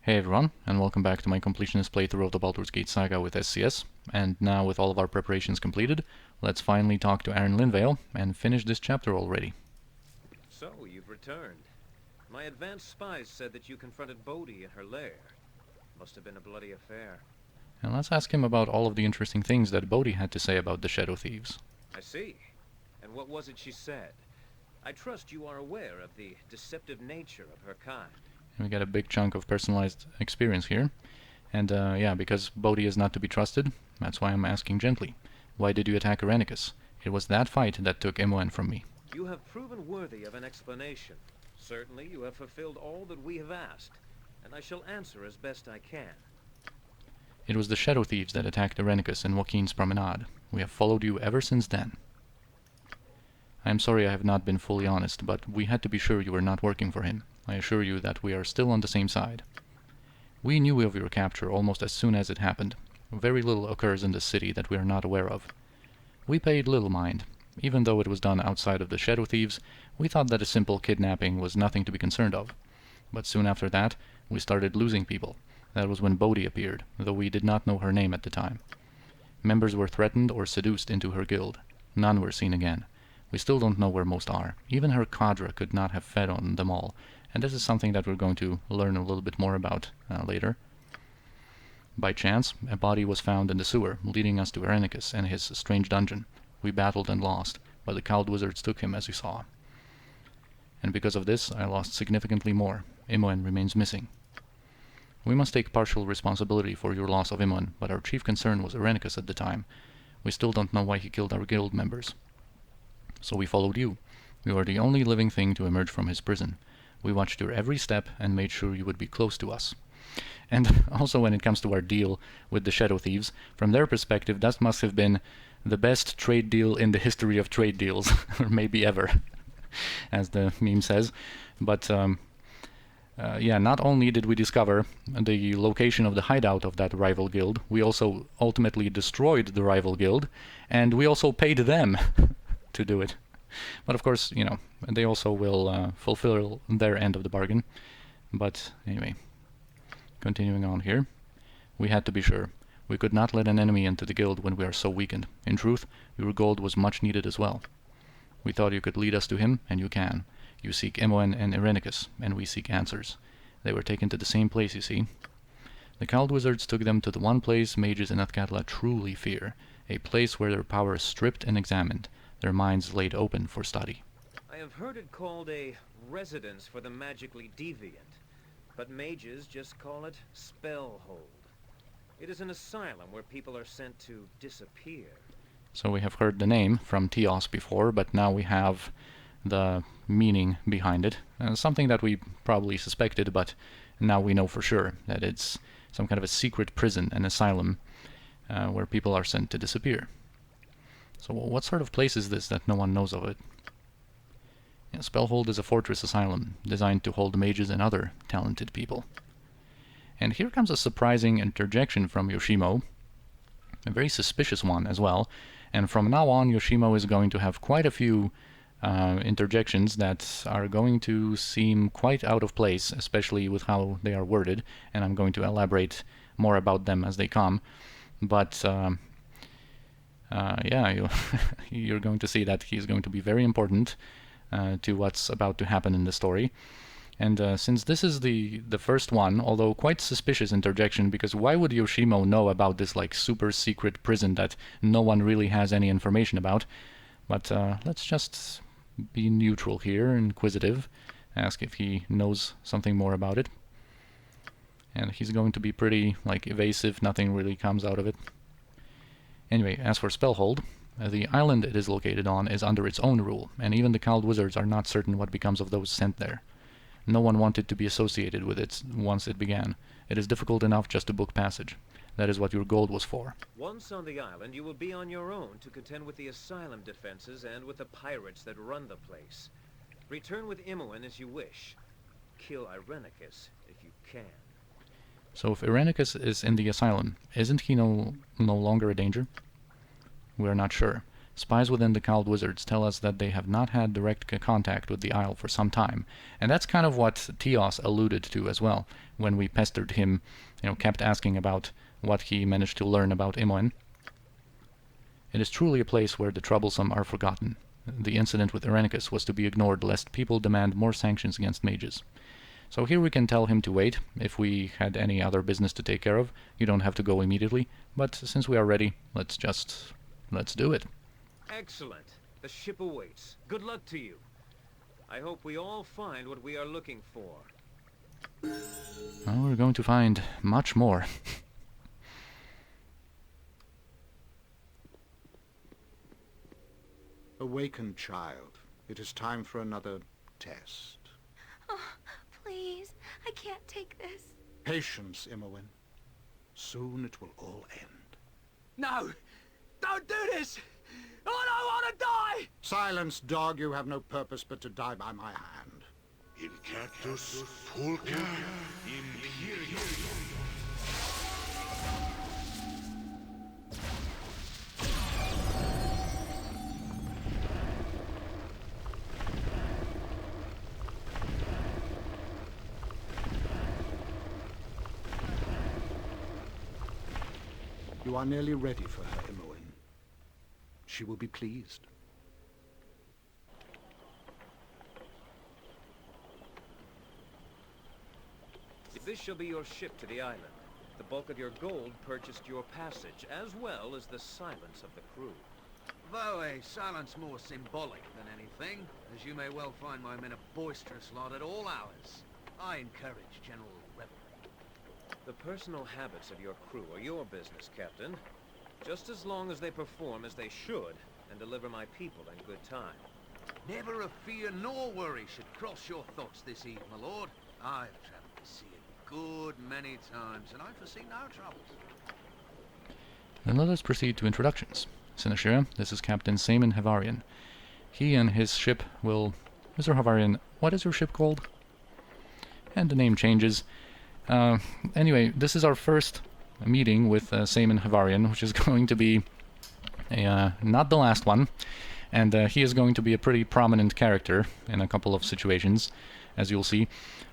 Hey everyone, and welcome back to my completionist playthrough of the Baldur's Gate Saga with SCS. And now with all of our preparations completed, let's finally talk to Aaron Linvale and finish this chapter already. So, you've returned. My advanced spies said that you confronted Bodhi in her lair. Must have been a bloody affair. And let's ask him about all of the interesting things that Bodhi had to say about the Shadow Thieves. I see. And what was it she said? I trust you are aware of the deceptive nature of her kind. And we got a big chunk of personalized experience here. And yeah, because Bodhi is not to be trusted, that's why I'm asking gently. Why did you attack Irenicus? It was that fight that took Imoen from me. You have proven worthy of an explanation. Certainly you have fulfilled all that we have asked, and I shall answer as best I can. It was the Shadow Thieves that attacked Irenicus in Joaquin's promenade. We have followed you ever since then. I am sorry I have not been fully honest, but we had to be sure you were not working for him. I assure you that we are still on the same side. We knew of your capture almost as soon as it happened. Very little occurs in this city that we are not aware of. We paid little mind. Even though it was done outside of the Shadow Thieves, we thought that a simple kidnapping was nothing to be concerned of. But soon after that, we started losing people. That was when Bodhi appeared, though we did not know her name at the time. Members were threatened or seduced into her guild. None were seen again. We still don't know where most are. Even her cadre could not have fed on them all, and this is something that we're going to learn a little bit more about later. By chance, a body was found in the sewer, leading us to Irenicus and his strange dungeon. We battled and lost, but the cowled wizards took him, as you saw. And because of this, I lost significantly more. Imoen remains missing. We must take partial responsibility for your loss of Imoen, but our chief concern was Irenicus at the time. We still don't know why he killed our guild members. So we followed you. You are the only living thing to emerge from his prison. We watched your every step and made sure you would be close to us. And also when it comes to our deal with the Shadow Thieves, from their perspective that must have been the best trade deal in the history of trade deals, or maybe ever, as the meme says. But yeah, not only did we discover the location of the hideout of that rival guild, we also ultimately destroyed the rival guild, and we also paid them to do it. But of course, you know, they also will fulfill their end of the bargain. But anyway, continuing on here, we had to be sure. We could not let an enemy into the guild when we are so weakened. In truth, your gold was much needed as well. We thought you could lead us to him, and you can. You seek Imoen and Irenicus, and we seek answers. They were taken to the same place, you see. The cowled wizards took them to the one place mages in Athkatla truly fear, a place where their power is stripped and examined, their minds laid open for study. I have heard it called a residence for the magically deviant, but mages just call it Spellhold. It is an asylum where people are sent to disappear. So we have heard the name from Tios before, but now we have the meaning behind it. Something that we probably suspected, but now we know for sure that it's some kind of a secret prison, an asylum, where people are sent to disappear. So what sort of place is this that no one knows of it? Yeah, Spellhold is a fortress asylum, designed to hold mages and other talented people. And here comes a surprising interjection from Yoshimo, a very suspicious one as well, and from now on Yoshimo is going to have quite a few interjections that are going to seem quite out of place, especially with how they are worded, and I'm going to elaborate more about them as they come. But yeah, you're going to see that he's going to be very important to what's about to happen in the story. And since this is the first one, although quite suspicious interjection, because why would Yoshimo know about this like super secret prison that no one really has any information about? But let's just be neutral here, inquisitive, ask if he knows something more about it. And he's going to be pretty like evasive, nothing really comes out of it. Anyway, as for Spellhold, the island it is located on is under its own rule, and even the cowled wizards are not certain what becomes of those sent there. No one wanted to be associated with it once it began. It is difficult enough just to book passage. That is what your gold was for. Once on the island, you will be on your own to contend with the asylum defenses and with the pirates that run the place. Return with Imoen as you wish. Kill Irenicus if you can. So if Irenicus is in the asylum, isn't he no longer a danger? We are not sure. Spies within the Cowled Wizards tell us that they have not had direct contact with the Isle for some time, and that's kind of what Tios alluded to as well, when we pestered him, kept asking about what he managed to learn about Imoen. It is truly a place where the troublesome are forgotten. The incident with Irenicus was to be ignored lest people demand more sanctions against mages. So here we can tell him to wait. If we had any other business to take care of, you don't have to go immediately, but since we are ready, let's do it. Excellent. The ship awaits. Good luck to you. I hope we all find what we are looking for. Well, we're going to find much more. Awaken, child. It is time for another test. Oh, please. I can't take this. Patience, Imoen. Soon it will all end. No! Don't do this! I don't want to die! Silence, dog. You have no purpose but to die by my hand. In cactus pulca imperium. You are nearly ready for her, Imoen. She will be pleased. This shall be your ship to the island. The bulk of your gold purchased your passage, as well as the silence of the crew. Though a silence more symbolic than anything, as you may well find my men a boisterous lot at all hours. I encourage general revelry. The personal habits of your crew are your business, Captain. Just as long as they perform as they should, and deliver my people in good time. Never a fear nor worry should cross your thoughts this eve, my lord. I've traveled the sea a good many times, and I foresee no troubles. Then let us proceed to introductions. Sinashira, this is Captain Saman Havarian. He and his ship will... Mr. Havarian, what is your ship called? And the name changes. Anyway, this is our first meeting with Saman Havarian, which is going to be not the last one. And he is going to be a pretty prominent character in a couple of situations, as you'll see.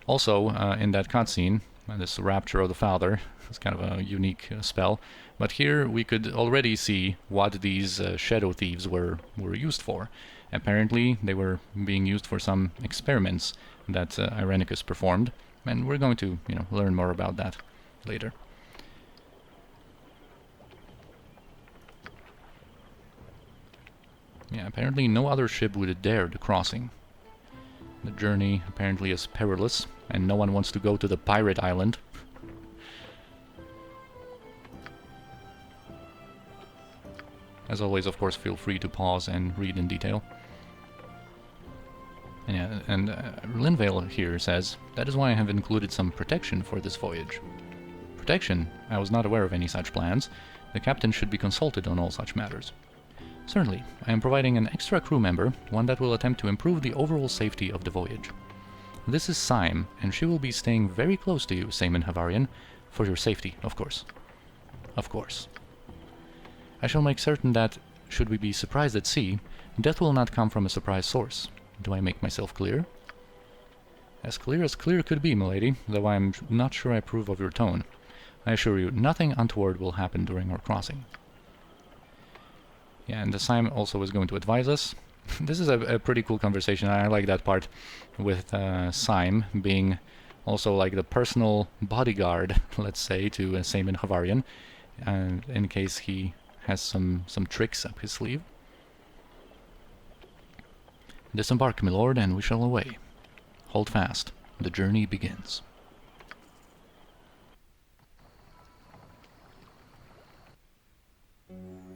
Also, in that cutscene, this Rapture of the Father, it's kind of a unique spell. But here we could already see what these shadow thieves were used for. Apparently, they were being used for some experiments that Irenicus performed, and we're going to, learn more about that later. Yeah, apparently no other ship would dare the crossing. The journey apparently is perilous, and no one wants to go to the pirate island. As always, of course, feel free to pause and read in detail. And Linvale here says, that is why I have included some protection for this voyage. Protection? I was not aware of any such plans. The captain should be consulted on all such matters. Certainly, I am providing an extra crew member, one that will attempt to improve the overall safety of the voyage. This is Syme, and she will be staying very close to you, Saman Havarian, for your safety, of course. Of course. I shall make certain that, should we be surprised at sea, death will not come from a surprise source. Do I make myself clear? As clear could be, milady, though I am not sure I approve of your tone. I assure you, nothing untoward will happen during our crossing. Yeah, and the Syme also is going to advise us. This is a pretty cool conversation. I like that part with Syme being also like the personal bodyguard, let's say, to Saman Havarian, in case he has some tricks up his sleeve. Disembark, my lord, and we shall away. Hold fast. The journey begins.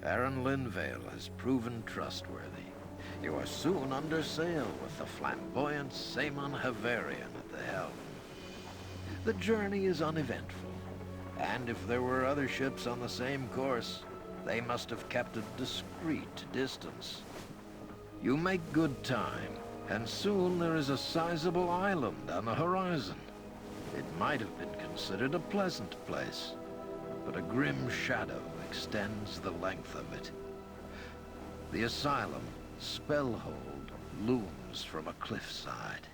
Baron Linvale has proven trustworthy. You are soon under sail with the flamboyant Saman Havarian at the helm. The journey is uneventful, and if there were other ships on the same course, they must have kept a discreet distance. You make good time, and soon there is a sizable island on the horizon. It might have been considered a pleasant place, but a grim shadow extends the length of it. The asylum, Spellhold, looms from a cliffside.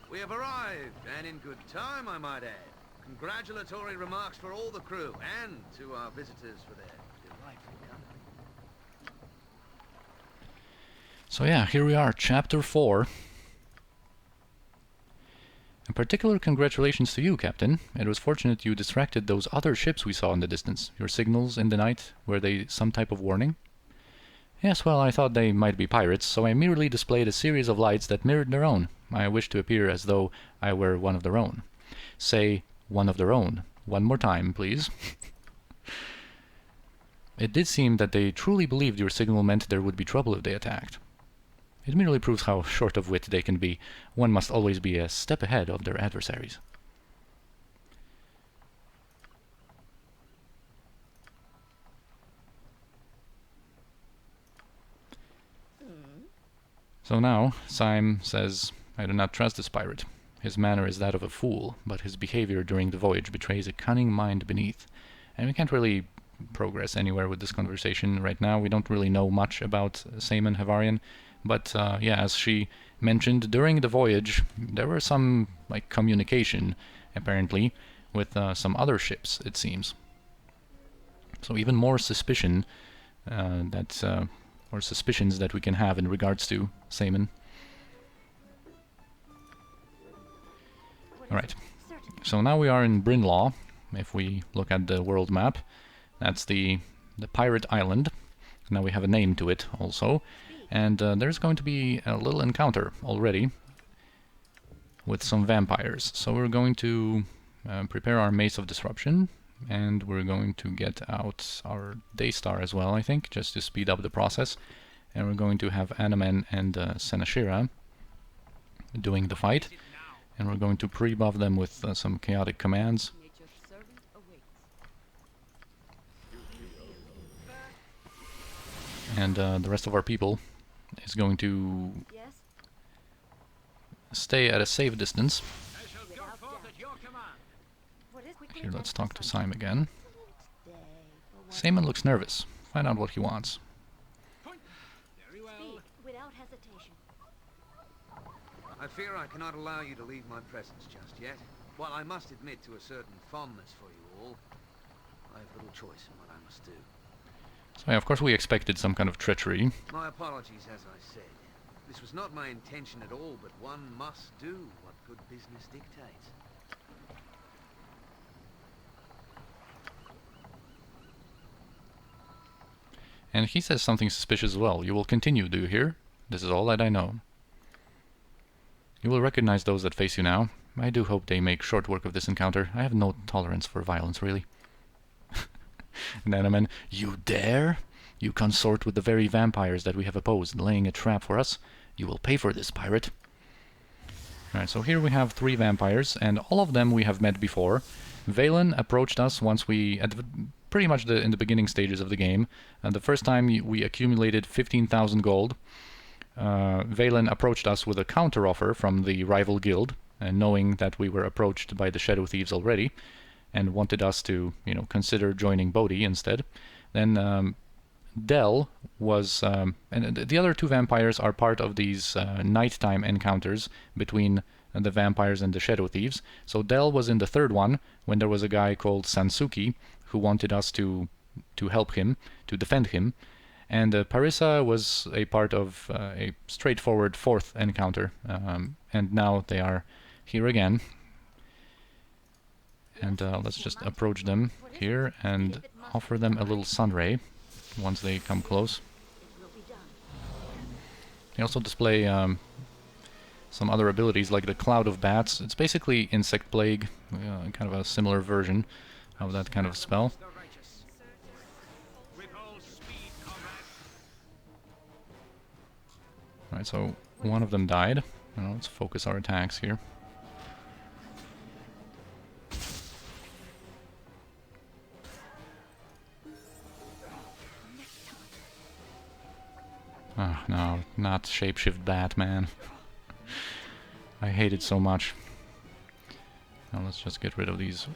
We have arrived, and in good time, I might add. Congratulatory remarks for all the crew, and to our visitors for their delightful company. So yeah, here we are, Chapter 4. In particular, congratulations to you, Captain. It was fortunate you distracted those other ships we saw in the distance. Your signals in the night, were they some type of warning? Yes, well, I thought they might be pirates, so I merely displayed a series of lights that mirrored their own. I wished to appear as though I were one of their own. Say, one of their own. One more time, please. It did seem that they truly believed your signal meant there would be trouble if they attacked. It merely proves how short of wit they can be. One must always be a step ahead of their adversaries. So now, Syme says, I do not trust this pirate. His manner is that of a fool, but his behavior during the voyage betrays a cunning mind beneath. And we can't really progress anywhere with this conversation right now. We don't really know much about Saemon Havarian. But yeah, as she mentioned, during the voyage, there were some like communication, apparently, with some other ships, it seems. So even more suspicion or suspicions that we can have in regards to Saemon. Alright, so now we are in Brynnlaw. If we look at the world map, that's the pirate island. Now we have a name to it also. And there's going to be a little encounter already with some vampires. So we're going to prepare our Mace of Disruption, and we're going to get out our Daystar as well, I think, just to speed up the process. And we're going to have Imoen and Senashira doing the fight. And we're going to pre-buff them with some chaotic commands. And the rest of our people is going to stay at a safe distance. Here, let's talk to Syme again. Saemon looks nervous. Find out what he wants. I fear I cannot allow you to leave my presence just yet. While I must admit to a certain fondness for you all, I have little choice in what I must do. So yeah, of course we expected some kind of treachery. My apologies, as I said. This was not my intention at all, but one must do what good business dictates. And he says something suspicious as well. You will continue, do you hear? This is all that I know. You will recognize those that face you now. I do hope they make short work of this encounter. I have no tolerance for violence, really. And Imoen, you dare? You consort with the very vampires that we have opposed, laying a trap for us. You will pay for this, pirate. Alright, so here we have 3 vampires, and all of them we have met before. Valen approached us once we, pretty much in the beginning stages of the game. The first time we accumulated 15,000 gold. Valen approached us with a counter-offer from the rival guild, knowing that we were approached by the Shadow Thieves already, and wanted us to, you know, consider joining Bodhi instead. Then Del was, and the other 2 vampires are part of these nighttime encounters between the vampires and the Shadow Thieves. So Del was in the 3rd one, when there was a guy called Sansuki, who wanted us to help him, to defend him. And Parissa was a part of a straightforward 4th encounter, and now they are here again. And let's just approach them here and offer them a little sunray once they come close. They also display some other abilities like the Cloud of Bats. It's basically Insect Plague, kind of a similar version of that kind of spell. Alright, so one of them died. Now let's focus our attacks here. Oh, no, not Shapeshift Bat, man. I hate it so much. Now let's just get rid of these.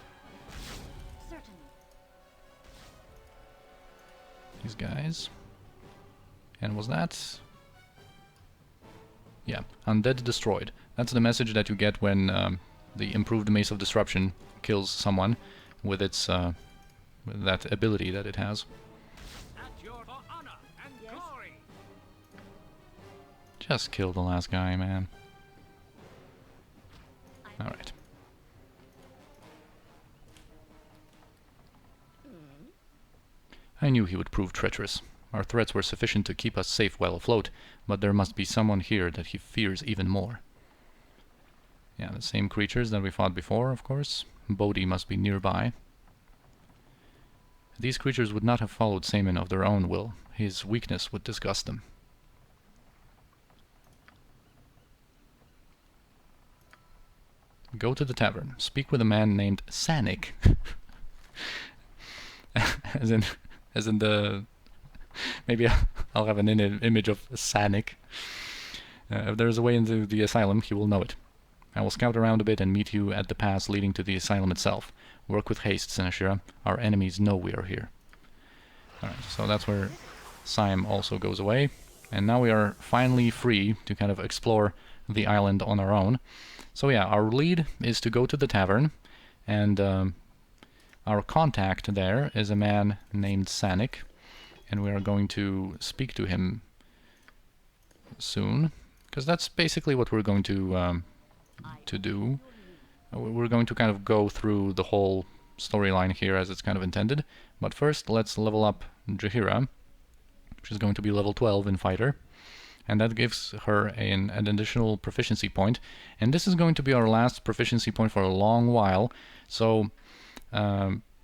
these guys. And was that... Yeah, undead destroyed. That's the message that you get when the improved Mace of Disruption kills someone with its with that ability that it has. Just kill the last guy, man. Alright. I knew he would prove treacherous. Our threats were sufficient to keep us safe while afloat, but there must be someone here that he fears even more. Yeah, the same creatures that we fought before, of course. Bodhi must be nearby. These creatures would not have followed Saman of their own will. His weakness would disgust them. Go to the tavern. Speak with a man named Sanik. as in the... Maybe I'll have an image of Sanik. If there's a way into the asylum, he will know it. I will scout around a bit and meet you at the pass leading to the asylum itself. Work with haste, Senashira. Our enemies know we are here. Alright, so that's where Syme also goes away. And now we are finally free to kind of explore the island on our own. So yeah, our lead is to go to the tavern, and our contact there is a man named Sanik, and we are going to speak to him soon, because that's basically what we're going to do. We're going to kind of go through the whole storyline here as it's kind of intended, but first let's level up Jaheira, which is going to be level 12 in Fighter. And that gives her an additional proficiency point. And this is going to be our last proficiency point for a long while. So,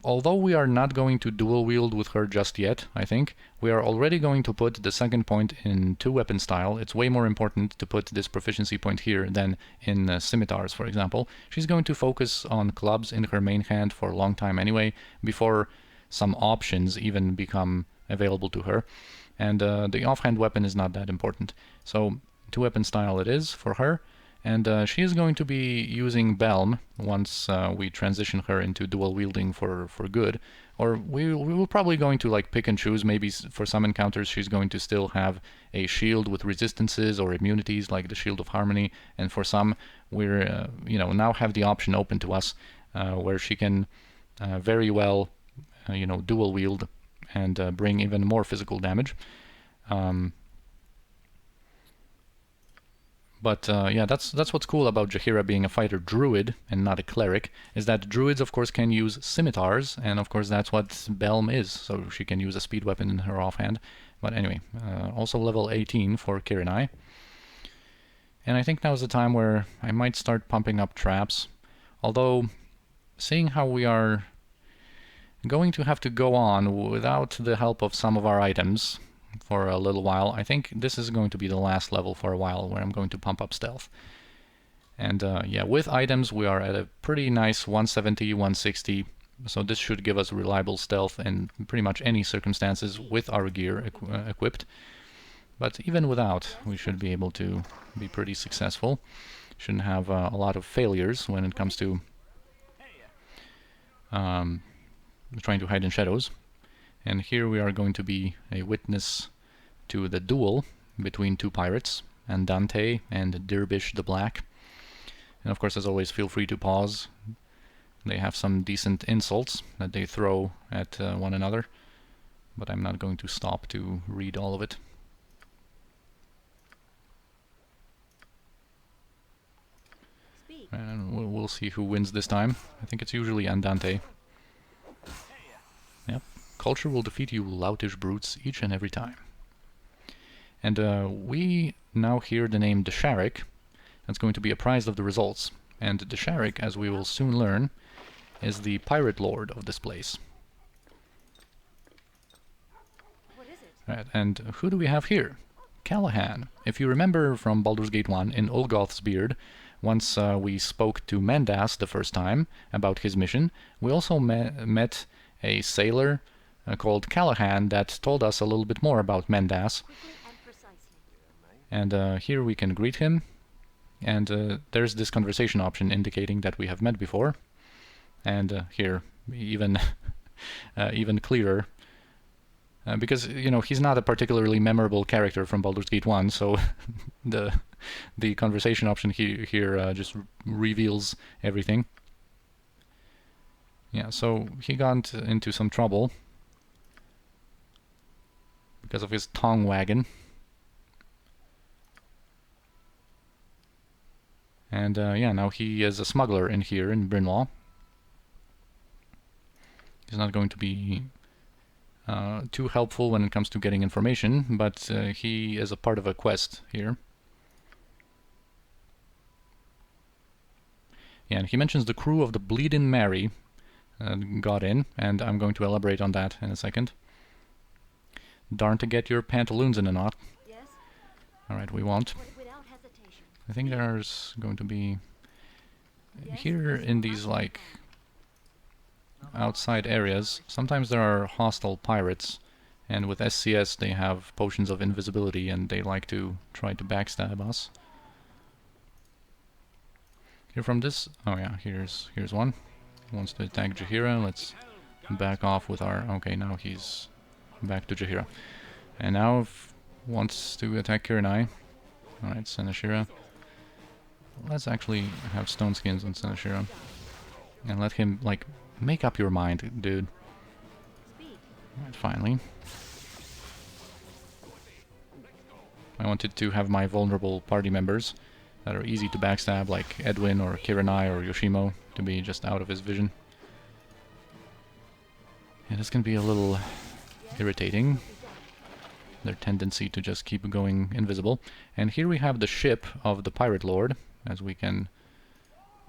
although we are not going to dual wield with her just yet, I think, we are already going to put the second point in 2-weapon style. It's way more important to put this proficiency point here than in scimitars, for example. She's going to focus on clubs in her main hand for a long time anyway, before some options even become available to her. And the offhand weapon is not that important. So 2-weapon style it is for her. And she is going to be using Belm once we transition her into dual wielding for good. Or we will probably going to like pick and choose. Maybe for some encounters she's going to still have a shield with resistances or immunities like the Shield of Harmony. And for some we're now have the option open to us where she can very well dual wield and bring even more physical damage. But yeah, that's what's cool about Jaheira being a fighter druid and not a cleric, is that druids of course can use scimitars, and of course that's what Belm is, so she can use a speed weapon in her offhand. But anyway, also level 18 for Kirinai. And I think now is the time where I might start pumping up traps, although seeing how we are going to have to go on without the help of some of our items for a little while, I think this is going to be the last level for a while where I'm going to pump up stealth. And yeah, with items we are at a pretty nice 170, 160, so this should give us reliable stealth in pretty much any circumstances with our gear equipped. But even without, we should be able to be pretty successful. Shouldn't have a lot of failures when it comes to trying to hide in shadows. And here we are going to be a witness to the duel between two pirates, Andante and Dervish the Black. And of course, as always, feel free to pause. They have some decent insults that they throw at one another, but I'm not going to stop to read all of it. And we'll see who wins this time. I think it's usually Andante. Yep. Culture will defeat you loutish brutes each and every time. And we now hear the name Desharik. That's going to be apprised of the results. And Desharik, as we will soon learn, is the pirate lord of this place. What is it? Right, and who do we have here? Callahan. If you remember from Baldur's Gate 1, in Olgoth's Beard, once we spoke to Mendas the first time about his mission, we also met a sailor called Callahan that told us a little bit more about Mendas. And here we can greet him, and there's this conversation option indicating that we have met before. And here, even even clearer, Because, you know, he's not a particularly memorable character from Baldur's Gate 1, so the conversation option here just reveals everything. Yeah, so he got into some trouble because of his tongue wagging. And yeah, now he is a smuggler in here in Brynnlaw. He's not going to be too helpful when it comes to getting information, but he is a part of a quest here. Yeah, and he mentions the crew of the Bleeding Mary got in, and I'm going to elaborate on that in a second. Darn to get your pantaloons in a knot. Yes? Alright, we won't. Without hesitation. I think there's going to be... Yes? Here in these, like, outside areas, sometimes there are hostile pirates, and with SCS they have potions of invisibility, and they like to try to backstab us. Here from this... oh yeah, here's one. He wants to attack Jaheira. Let's back off with our... okay, now he's back to Jaheira. And now wants to attack Kirinai. Alright, Senashira. Let's actually have stone skins on Senashira. And let him, like, make up your mind, dude. Alright, finally. I wanted to have my vulnerable party members that are easy to backstab, like Edwin or Kirinai or Yoshimo, to be just out of his vision. Yeah, this can be a little irritating, their tendency to just keep going invisible. And here we have the ship of the Pirate Lord, as we can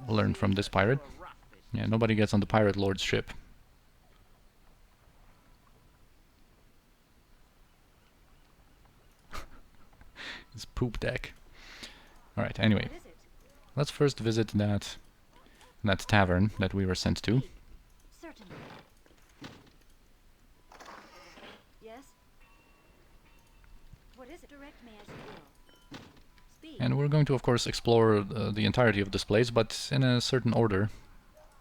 learn from this pirate. Yeah, nobody gets on the Pirate Lord's ship. It's poop deck. Alright, anyway. Let's first visit that tavern that we were sent to. Certainly. Yes? What is it? Direct me as you will. Speak. And we're going to, of course, explore the entirety of this place, but in a certain order.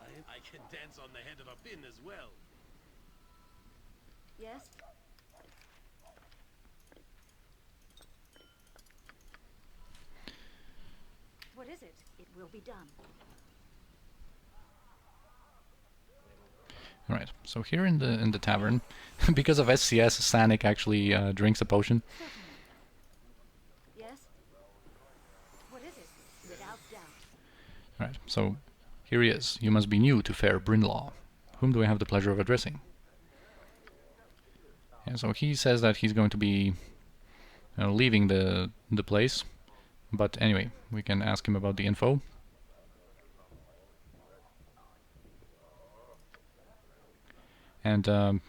I can dance on the head of a pin as well. Yes? What is it? It will be done. Alright, so here in the tavern, because of SCS, Sanik actually drinks a potion. Yes? What is it? Without doubt. Alright, so here he is. You must be new to fair Brynnlaw. Whom do I have the pleasure of addressing? Yeah, so he says that he's going to be leaving the place. But anyway, we can ask him about the info. And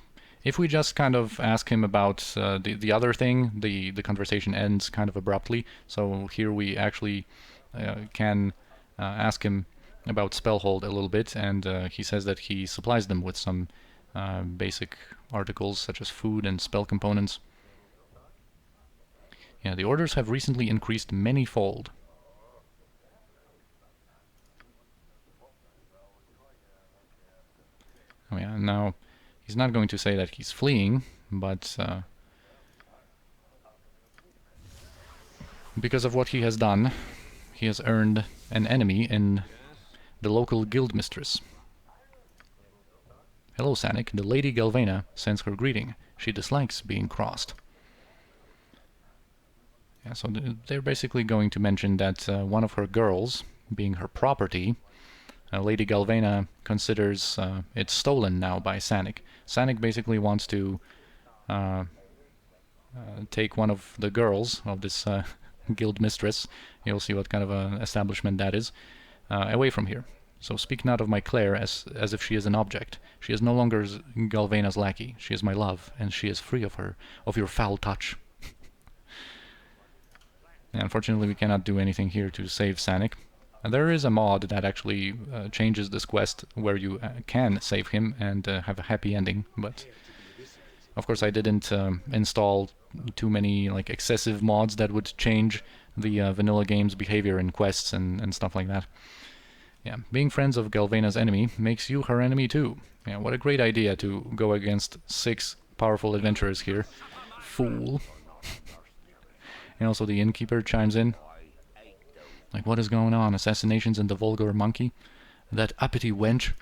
if we just kind of ask him about the other thing, the conversation ends kind of abruptly. So here we actually can ask him about Spellhold a little bit, and he says that he supplies them with some basic articles such as food and spell components. Yeah, the orders have recently increased many-fold. Oh yeah, now he's not going to say that he's fleeing, but because of what he has done, he has earned an enemy in the local guild mistress. Hello, Sanik. The Lady Galvena sends her greeting. She dislikes being crossed. Yeah, so they're basically going to mention that one of her girls, being her property, Lady Galvena considers it stolen now by Sanik. Sanik basically wants to take one of the girls of this guild mistress, you'll see what kind of an establishment that is, away from here. So speak not of my Claire as if she is an object. She is no longer Galvena's lackey. She is my love, and she is free of your foul touch. Unfortunately, we cannot do anything here to save Sanik. And there is a mod that actually changes this quest where you can save him and have a happy ending, but of course I didn't install too many like excessive mods that would change the vanilla game's behavior in quests and stuff like that. Yeah, being friends of Galvena's enemy makes you her enemy too. Yeah, what a great idea to go against 6 powerful adventurers here. Fool. And also the innkeeper chimes in. Like, what is going on? Assassinations and the vulgar monkey? That uppity wench?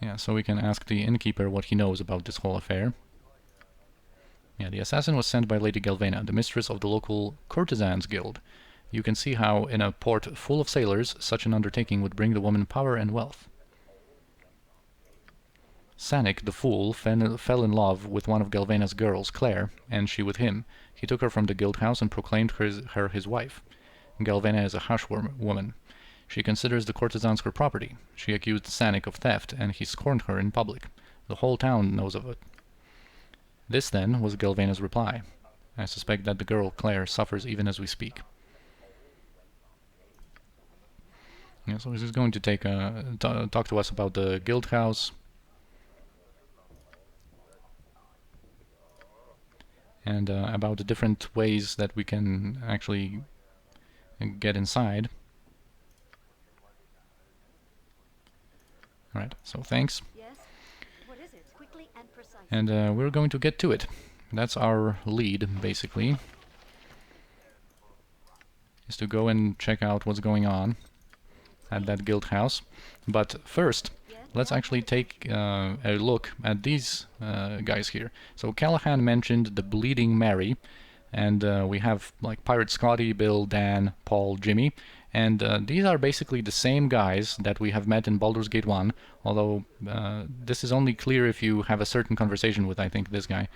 Yeah, so we can ask the innkeeper what he knows about this whole affair. Yeah, the assassin was sent by Lady Galvena, the mistress of the local courtesans guild. You can see how, in a port full of sailors, such an undertaking would bring the woman power and wealth. Sanik, the fool, fell in love with one of Galvena's girls, Claire, and she with him. He took her from the guild house and proclaimed her his wife. Galvena is a hush woman. She considers the courtesans her property. She accused Sanik of theft, and he scorned her in public. The whole town knows of it. This, then, was Galvena's reply. I suspect that the girl, Claire, suffers even as we speak. Yeah, so he's going to talk to us about the guild house. And about the different ways that we can actually get inside. Alright, so thanks. Yes? What is it? Quickly and precisely. And we're going to get to it. That's our lead, basically. Is to go and check out what's going on at that guild house. But first, let's actually take a look at these guys here. So Callahan mentioned the Bleeding Mary, and we have like Pirate Scotty, Bill, Dan, Paul, Jimmy, and these are basically the same guys that we have met in Baldur's Gate 1, although this is only clear if you have a certain conversation with, I think, this guy.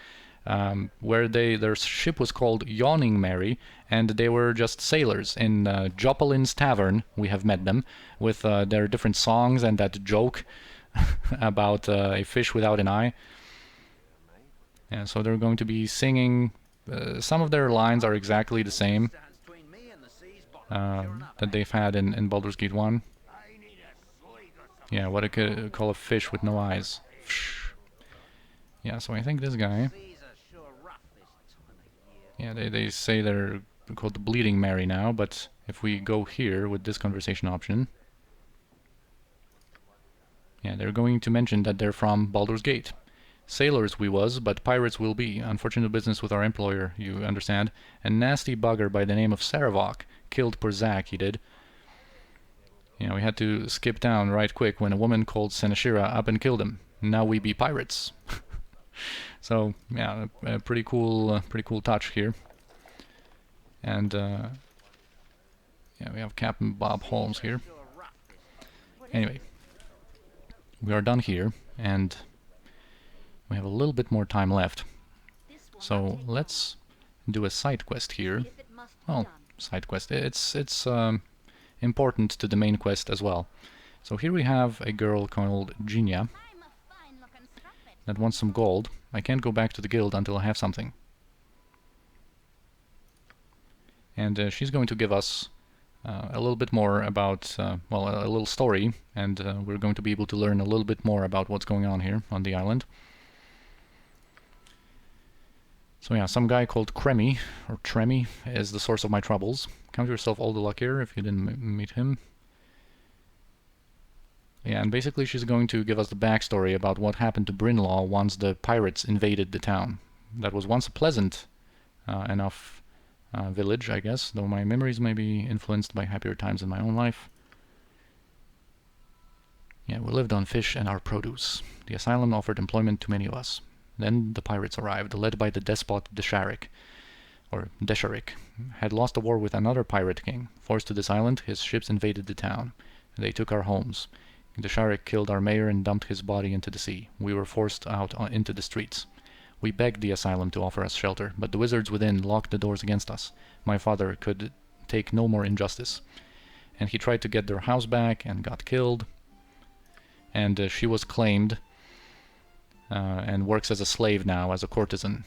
Where their ship was called Yawning Mary, and they were just sailors in Jopelin's Tavern. We have met them with their different songs and that joke about a fish without an eye. And so they're going to be singing. Some of their lines are exactly the same that they've had in Baldur's Gate 1. Yeah, what I could call a fish with no eyes. Yeah, so I think this guy... Yeah, they say they're called the Bleeding Mary now, but if we go here with this conversation option... Yeah, they're going to mention that they're from Baldur's Gate. Sailors we was, but pirates will be. Unfortunate business with our employer, you understand. A nasty bugger by the name of Saravok killed poor Zach, he did. You know, we had to skip down right quick when a woman called Senashira up and killed him. Now we be pirates. So, yeah, a pretty cool touch here. And, yeah, we have Captain Bob Holmes here. Anyway, we are done here, and we have a little bit more time left. So, let's do a side quest here. Well, side quest. It's important to the main quest as well. So here we have a girl called Ginia that wants some gold. I can't go back to the guild until I have something. And she's going to give us a little bit more about, well, a little story, and we're going to be able to learn a little bit more about what's going on here on the island. So yeah, some guy called Kremi, or Tremi, is the source of my troubles. Count yourself all the luckier if you didn't meet him. Yeah, and basically she's going to give us the backstory about what happened to Brynnlaw once the pirates invaded the town. That was once a pleasant enough village, I guess, though my memories may be influenced by happier times in my own life. Yeah, we lived on fish and our produce. The asylum offered employment to many of us. Then the pirates arrived, led by the despot Desharik, or Desharik, had lost a war with another pirate king. Forced to this island, his ships invaded the town. They took our homes. Desharik killed our mayor and dumped his body into the sea. We were forced out into the streets. We begged the asylum to offer us shelter, but the wizards within locked the doors against us. My father could take no more injustice. And he tried to get their house back and got killed. And she was claimed and works as a slave now, as a courtesan.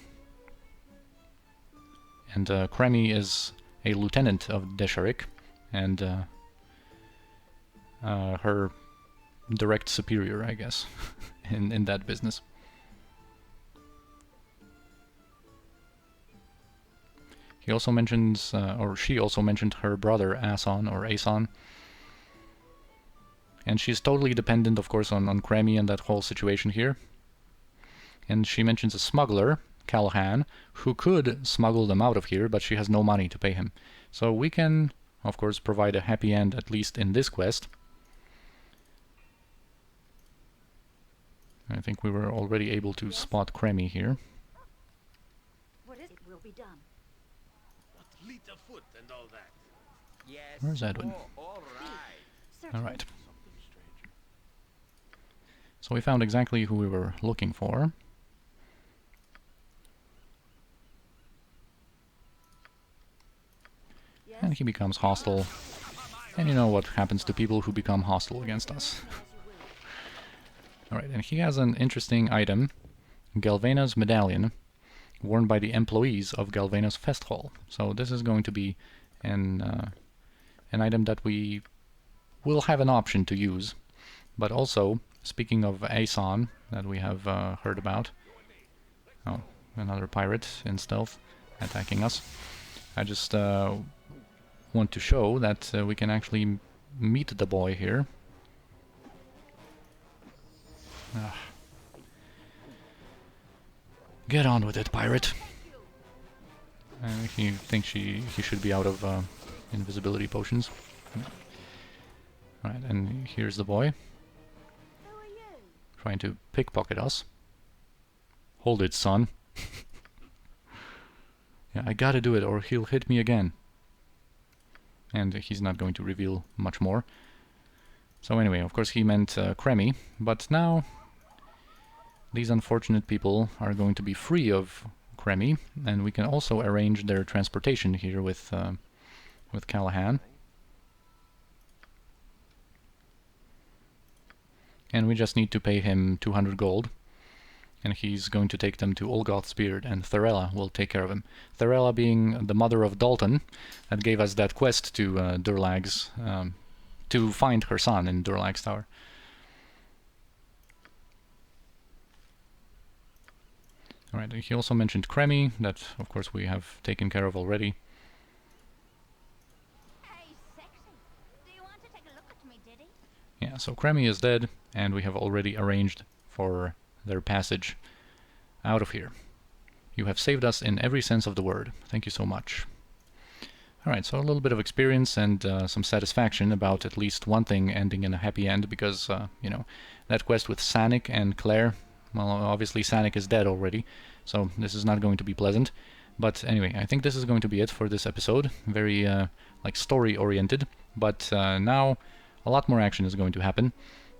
And Kremi is a lieutenant of Desharik, and her direct superior, I guess, in that business. He also mentions, or she also mentioned her brother Ason, or Ason. And she's totally dependent, of course, on Cremy and that whole situation here. And she mentions a smuggler, Callahan, who could smuggle them out of here, but she has no money to pay him. So we can, of course, provide a happy end, at least in this quest. I think we were already able to spot Cremy here. What is it? Will be done. But fleet of foot and all that. Yes. Where's Edwin? All right. Certainly. Alright. So we found exactly who we were looking for. Yes. And he becomes hostile. And you know what happens to people who become hostile against us. Alright, and he has an interesting item. Galvena's medallion, worn by the employees of Galvena's Fest Hall. So this is going to be an item that we will have an option to use. But also, speaking of Aeson, that we have heard about. Oh, another pirate in stealth attacking us. I just want to show that we can actually meet the boy here. Get on with it, pirate. He thinks he should be out of invisibility potions. Right, and here's the boy. Who are you? Trying to pickpocket us. Hold it, son. Yeah, I gotta do it or he'll hit me again. And he's not going to reveal much more. So anyway, of course he meant Cremy, but now these unfortunate people are going to be free of Cremy, and we can also arrange their transportation here with Callahan. And we just need to pay him 200 gold, and he's going to take them to Olgoth's Beard, and Thorella will take care of him. Thorella being the mother of Dalton, that gave us that quest to Durlag's, to find her son in Durlag's Tower. Alright, he also mentioned Cremy, that of course we have taken care of already. Hey, sexy. Do you want to take a look at me, Diddy? Yeah, so Cremy is dead, and we have already arranged for their passage out of here. You have saved us in every sense of the word. Thank you so much. Alright, so a little bit of experience and some satisfaction about at least one thing ending in a happy end, because, you know, that quest with Sanik and Claire, well, obviously Sanik is dead already, so this is not going to be pleasant. But anyway, I think this is going to be it for this episode. Very, like, story-oriented, but now a lot more action is going to happen.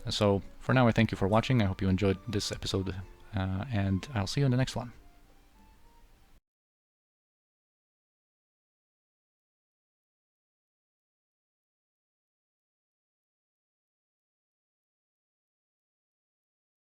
So, for now, I thank you for watching. I hope you enjoyed this episode, and I'll see you in the next one.